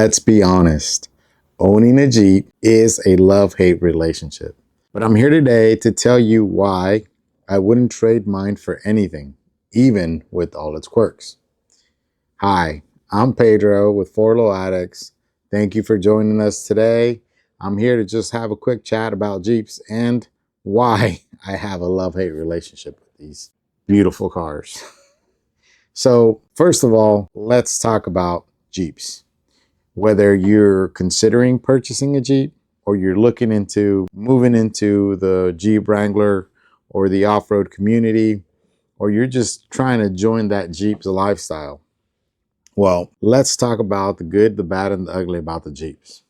Let's be honest, owning a Jeep is a love-hate relationship. But I'm here today to tell you why I wouldn't trade mine for anything, even with all its quirks. Hi, I'm Pedro with Four Low Addicts. Thank you for joining us today. I'm here to just have a quick chat about Jeeps and why I have a love-hate relationship with these beautiful cars. So first of all, let's talk about Jeeps. Whether you're considering purchasing a Jeep or you're looking into moving into the Jeep Wrangler or the off-road community, or you're just trying to join that Jeep's lifestyle. Well, let's talk about the good, the bad, and the ugly about the Jeeps.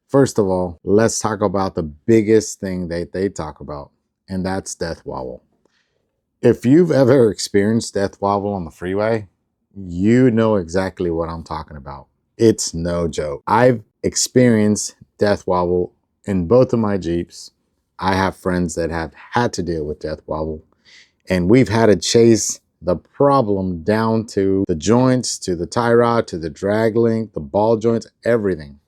First of all, let's talk about the biggest thing that they talk about, and that's Deathwobble. If you've ever experienced Deathwobble on the freeway, you know exactly what I'm talking about. It's no joke. I've experienced Deathwobble in both of my Jeeps. I have friends that have had to deal with Deathwobble, and we've had to chase the problem down to the joints, to the tie rod, to the drag link, the ball joints, everything.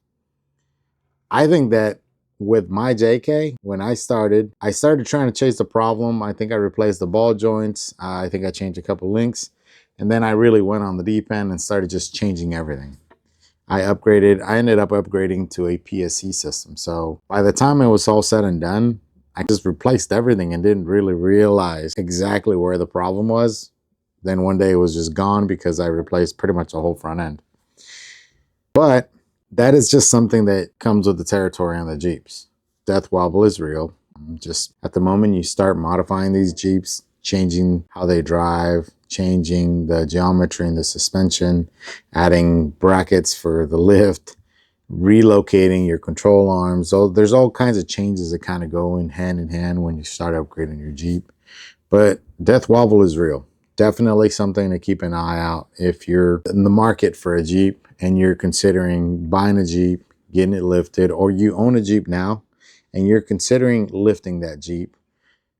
I think that with my JK, when I started trying to chase the problem. I think I replaced the ball joints. I think I changed a couple links, and then I really went on the deep end and started just changing everything. I ended up upgrading to a PSC system. So by the time it was all said and done, I just replaced everything and didn't really realize exactly where the problem was. Then one day it was just gone because I replaced pretty much the whole front end. But that is just something that comes with the territory on the Jeeps. Deathwobble is real. Just at the moment you start modifying these Jeeps, changing how they drive, changing the geometry and the suspension, adding brackets for the lift, relocating your control arms. So there's all kinds of changes that kind of go in hand when you start upgrading your Jeep. But Deathwobble is real. Definitely something to keep an eye out if you're in the market for a Jeep and you're considering buying a Jeep, getting it lifted, or you own a Jeep now and you're considering lifting that Jeep.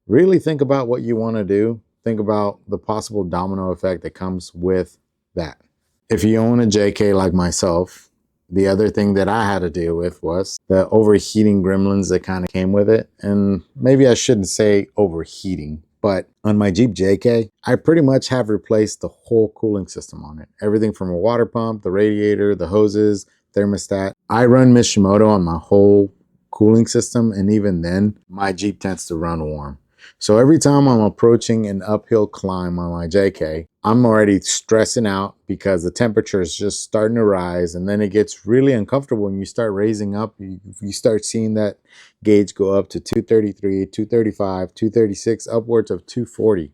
Really think about what you want to do. Think about the possible domino effect that comes with that. If you own a JK like myself, the other thing that I had to deal with was the overheating gremlins that kind of came with it. And maybe I shouldn't say overheating, but on my Jeep JK, I pretty much have replaced the whole cooling system on it. Everything from a water pump, the radiator, the hoses, thermostat. I run Mishimoto on my whole cooling system, and even then, my Jeep tends to run warm. So every time I'm approaching an uphill climb on my JK, I'm already stressing out because the temperature is just starting to rise, and then it gets really uncomfortable when you start raising up. You start seeing that gauge go up to 233, 235, 236, upwards of 240.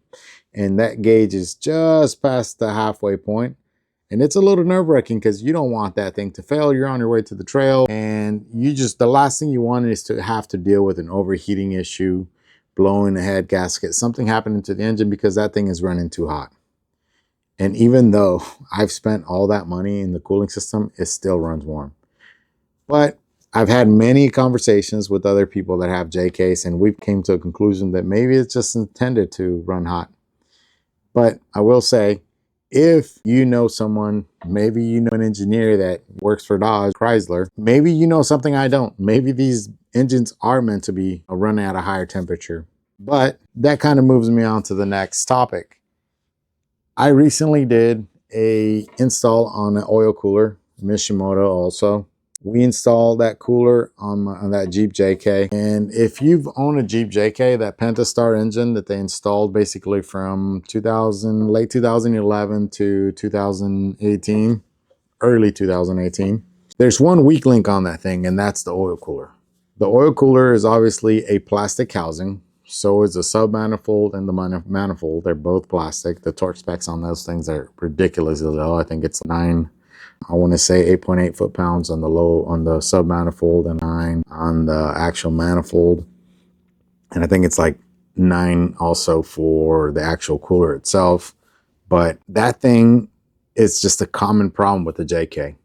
And that gauge is just past the halfway point. And it's a little nerve-wracking because you don't want that thing to fail. You're on your way to the trail, and the last thing you want is to have to deal with an overheating issue, blowing the head gasket, something happening to the engine because that thing is running too hot. And even though I've spent all that money in the cooling system, it still runs warm. But I've had many conversations with other people that have JKs, and we've came to a conclusion that maybe it's just intended to run hot. But I will say, if you know someone, maybe you know an engineer that works for Dodge, Chrysler, maybe you know something I don't. Maybe these engines are meant to be running at a higher temperature. But that kind of moves me on to the next topic. I recently did a install on an oil cooler, Mishimoto also. We installed that cooler on that Jeep JK. And if you've owned a Jeep JK, that Pentastar engine that they installed basically from late 2011 to 2018, early 2018, there's one weak link on that thing, and that's the oil cooler. The oil cooler is obviously a plastic housing. So is the sub-manifold and the manifold. They're both plastic. The torque specs on those things are ridiculously low. I think it's 8.8 foot-pounds on the sub-manifold and 9 on the actual manifold. And I think it's like 9 also for the actual cooler itself. But that thing is just a common problem with the JK.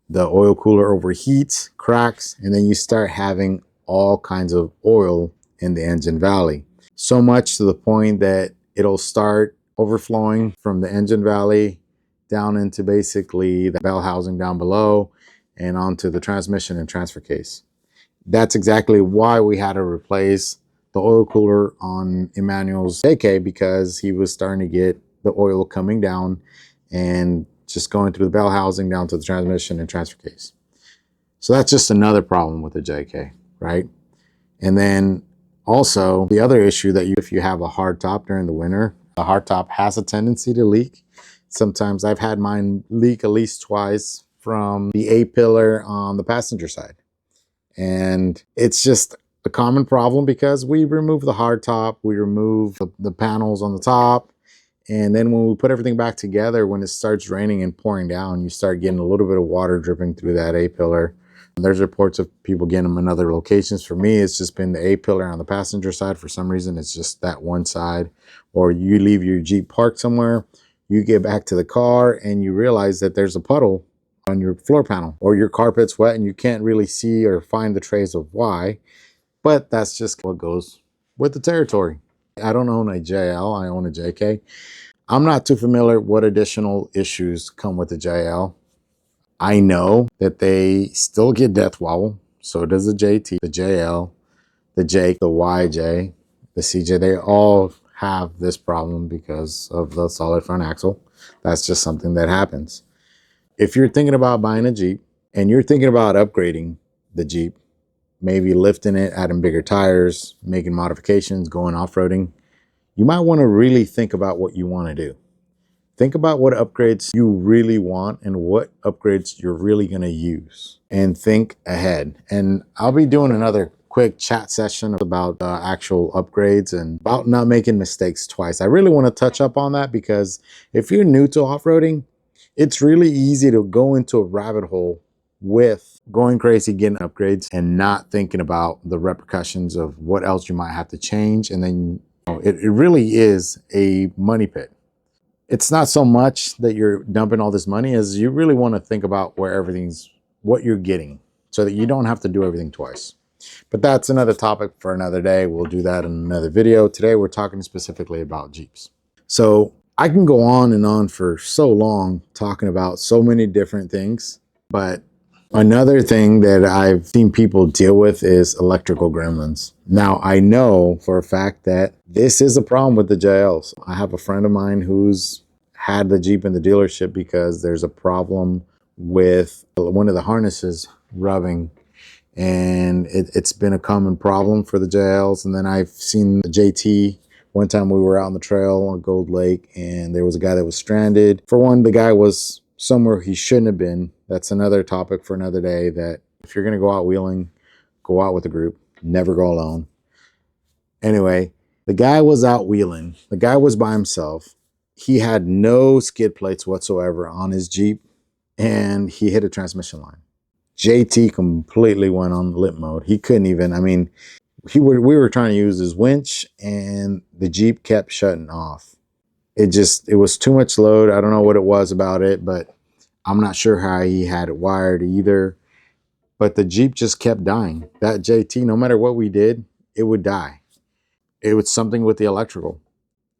The oil cooler overheats, cracks, and then you start having all kinds of oil in the engine valley. So much to the point that it'll start overflowing from the engine valley down into basically the bell housing down below. and onto the transmission and transfer case. That's exactly why we had to replace the oil cooler on Emmanuel's JK, because he was starting to get the oil coming down and just going through the bell housing down to the transmission and transfer case. So that's just another problem with the JK, right? And then also the other issue that if you have a hard top during the winter, the hard top has a tendency to leak. Sometimes I've had mine leak at least twice from the A-pillar on the passenger side. And it's just a common problem because we remove the hard top, we remove the panels on the top, and then when we put everything back together, when it starts raining and pouring down, you start getting a little bit of water dripping through that A-pillar. There's reports of people getting them in other locations. For me, it's just been the A-pillar on the passenger side. For some reason, it's just that one side. Or you leave your Jeep parked somewhere, you get back to the car and you realize that there's a puddle on your floor panel, or your carpet's wet and you can't really see or find the trace of why. But that's just what goes with the territory. I don't own a JL, I own a JK. I'm not too familiar what additional issues come with the JL. I know that they still get Deathwobble. So does the JT, the JL, the J, the YJ, the CJ. They all have this problem because of the solid front axle. That's just something that happens. If you're thinking about buying a Jeep and you're thinking about upgrading the Jeep, maybe lifting it, adding bigger tires, making modifications, going off-roading, you might want to really think about what you want to do. Think about what upgrades you really want and what upgrades you're really going to use, and think ahead. And I'll be doing another quick chat session about actual upgrades and about not making mistakes twice. I really want to touch up on that because if you're new to off-roading, it's really easy to go into a rabbit hole with going crazy, getting upgrades, and not thinking about the repercussions of what else you might have to change. And then it really is a money pit. It's not so much that you're dumping all this money as you really want to think about what you're getting so that you don't have to do everything twice. But that's another topic for another day. We'll do that in another video. Today, we're talking specifically about Jeeps. So I can go on and on for so long talking about so many different things, but another thing that I've seen people deal with is electrical gremlins. Now, I know for a fact that this is a problem with the JLs. I have a friend of mine who's had the Jeep in the dealership because there's a problem with one of the harnesses rubbing, and it's been a common problem for the JLs. And then I've seen the JT. One time we were out on the trail on Gold Lake and there was a guy that was stranded. For one, the guy was somewhere he shouldn't have been. That's another topic for another day, that if you're going to go out wheeling, go out with a group, never go alone. Anyway, the guy was out wheeling. The guy was by himself. He had no skid plates whatsoever on his Jeep, and he hit a transmission line. JT completely went on limp mode. He couldn't even, we were trying to use his winch and the Jeep kept shutting off. It was too much load. I don't know what it was about it, but I'm not sure how he had it wired either. But the Jeep just kept dying. That JT, no matter what we did, it would die. It was something with the electrical.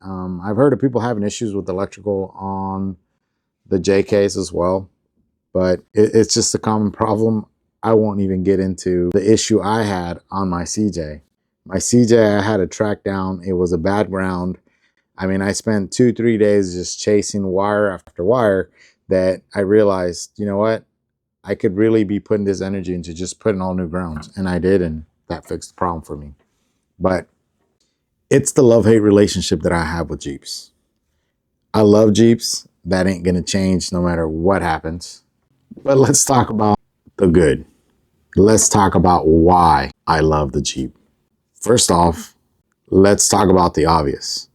I've heard of people having issues with electrical on the JKs as well, but it's just a common problem. I won't even get into the issue I had on my CJ. My CJ, I had to track down. It was a bad ground. I spent 2-3 days just chasing wire after wire that I realized, you know what? I could really be putting this energy into just putting all new grounds. And I did, and that fixed the problem for me. But it's the love-hate relationship that I have with Jeeps. I love Jeeps. That ain't gonna change no matter what happens. But let's talk about the good. Let's talk about why I love the Jeep. First off, let's talk about the obvious.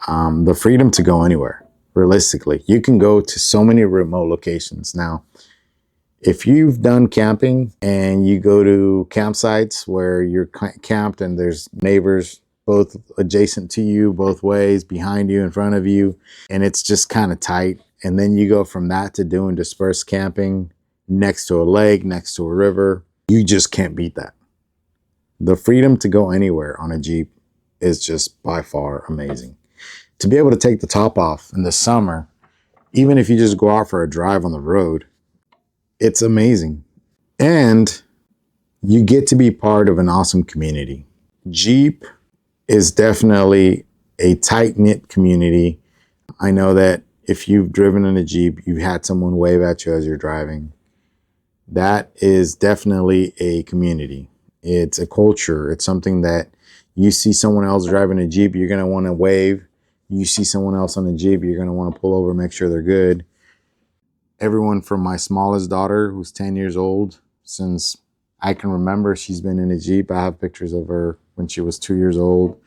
The freedom to go anywhere. Realistically, you can go to so many remote locations. Now, if you've done camping and you go to campsites where you're camped and there's neighbors both adjacent to you, both ways, behind you, in front of you, and it's just kind of tight, and then you go from that to doing dispersed camping next to a lake, next to a river, you just can't beat that. The freedom to go anywhere on a Jeep is just by far amazing. To be able to take the top off in the summer, even if you just go out for a drive on the road, It's amazing. And you get to be part of an awesome community. Jeep is definitely a tight-knit community. I know that if you've driven in a Jeep, you've had someone wave at you as you're driving. That is definitely a community. It's a culture. It's something that you see someone else driving a Jeep, you're going to want to wave. You see someone else on a Jeep, you're going to want to pull over, make sure they're good. Everyone from my smallest daughter, who's 10 years old, since I can remember, she's been in a Jeep. I have pictures of her when she was 2 years old.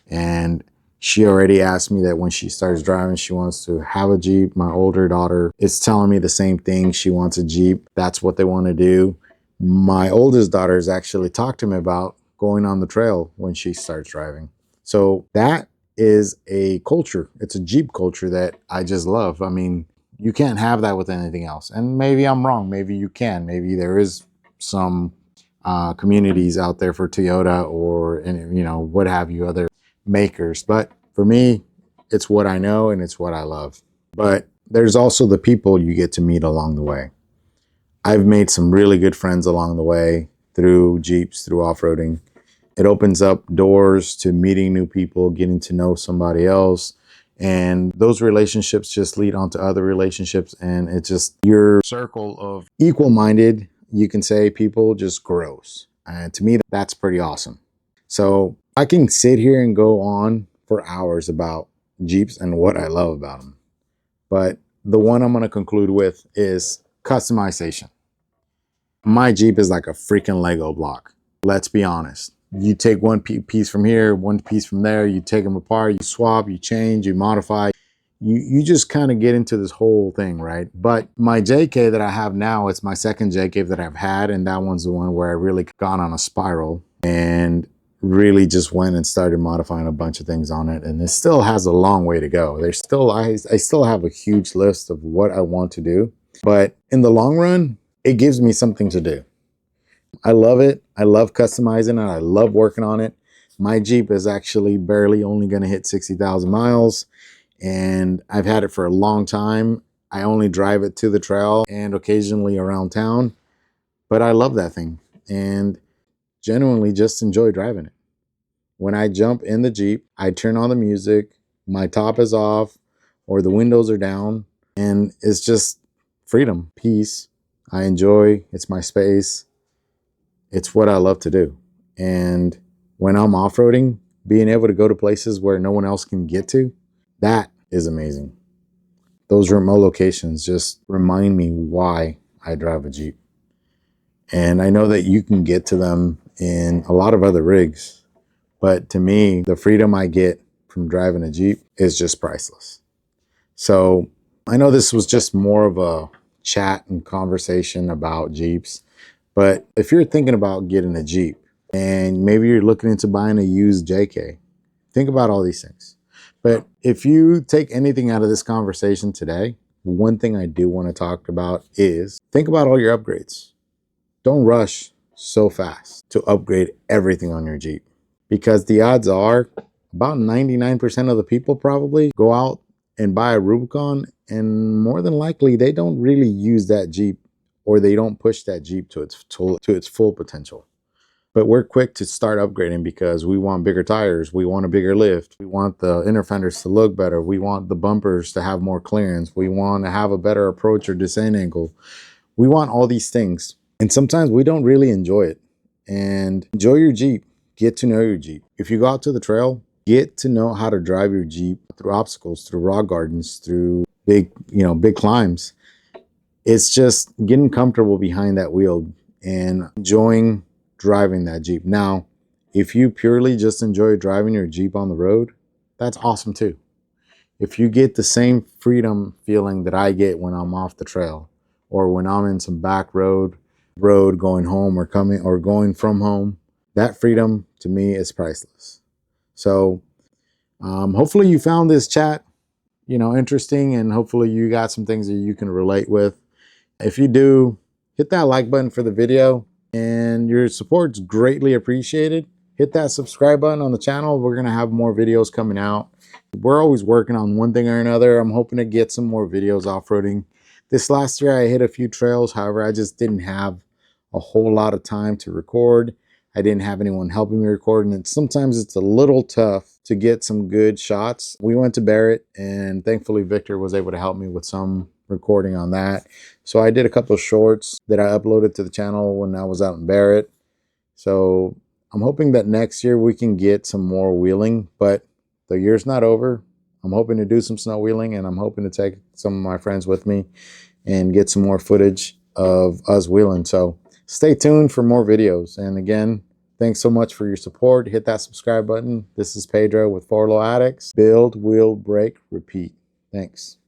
And she already asked me that when she starts driving, she wants to have a Jeep. My older daughter is telling me the same thing. She wants a Jeep. That's what they want to do. My oldest daughter has actually talked to me about going on the trail when she starts driving. So that is a culture. It's a Jeep culture that I just love. I mean, you can't have that with anything else. And maybe I'm wrong. Maybe you can. Maybe there is some communities out there for Toyota or, you know, what have you, other makers. But for me, it's what I know and it's what I love. But there's also the people you get to meet along the way. I've made some really good friends along the way through Jeeps, through off-roading. It opens up doors to meeting new people, getting to know somebody else. And those relationships just lead on to other relationships. And it's just your circle of equal-minded, you can say, people just grows. And to me, that's pretty awesome. So I can sit here and go on for hours about Jeeps and what I love about them. But the one I'm going to conclude with is customization. My Jeep is like a freaking Lego block. Let's be honest. You take one piece from here, one piece from there, you take them apart, you swap, you change, you modify. You just kind of get into this whole thing, right? But my JK that I have now, it's my second JK that I've had, and that one's the one where I really got on a spiral and really just went and started modifying a bunch of things on it. And it still has a long way to go. There's still, I still have a huge list of what I want to do. But in the long run, it gives me something to do. I love it. I love customizing it. I love working on it. My Jeep is actually barely only going to hit 60,000 miles. And I've had it for a long time. I only drive it to the trail and occasionally around town. But I love that thing and genuinely just enjoy driving it. When I jump in the Jeep, I turn on the music, my top is off or the windows are down, and it's just freedom, peace. I enjoy, it's my space. It's what I love to do. And when I'm off-roading, being able to go to places where no one else can get to, that is amazing. Those remote locations just remind me why I drive a Jeep. And I know that you can get to them in a lot of other rigs, but to me, the freedom I get from driving a Jeep is just priceless. So I know this was just more of a chat and conversation about Jeeps, but if you're thinking about getting a Jeep and maybe you're looking into buying a used JK, think about all these things. But if you take anything out of this conversation today, one thing I do want to talk about is think about all your upgrades. Don't rush so fast to upgrade everything on your Jeep, because the odds are about 99% of the people probably go out and buy a Rubicon, and more than likely they don't really use that Jeep, or they don't push that Jeep to its full potential. But we're quick to start upgrading because we want bigger tires, we want a bigger lift, we want the inner fenders to look better, we want the bumpers to have more clearance, we want to have a better approach or descent angle. We want all these things, and sometimes we don't really enjoy it. And enjoy your Jeep. Get to know your Jeep. If you go out to the trail, get to know how to drive your Jeep through obstacles, through rock gardens, through big climbs. It's just getting comfortable behind that wheel and enjoying driving that Jeep. Now, if you purely just enjoy driving your Jeep on the road, that's awesome too. If you get the same freedom feeling that I get when I'm off the trail, or when I'm in some back road going home or coming or going from home, that freedom to me is priceless. So hopefully you found this chat interesting, and hopefully you got some things that you can relate with. If you do, hit that like button for the video, and your support's greatly appreciated. Hit that subscribe button on the channel. We're going to have more videos coming out. We're always working on one thing or another. I'm hoping to get some more videos off-roading. This last year I hit a few trails. However, I just didn't have a whole lot of time to record. I didn't have anyone helping me record, and sometimes it's a little tough to get some good shots. We went to Barrett, and thankfully Victor was able to help me with some recording on that. So I did a couple of shorts that I uploaded to the channel when I was out in Barrett. So I'm hoping that next year we can get some more wheeling, but the year's not over. I'm hoping to do some snow wheeling, and I'm hoping to take some of my friends with me and get some more footage of us wheeling. So stay tuned for more videos. And again, thanks so much for your support. Hit that subscribe button. This is Pedro with 4 Low Addicts. Build, wheel, break, repeat. Thanks.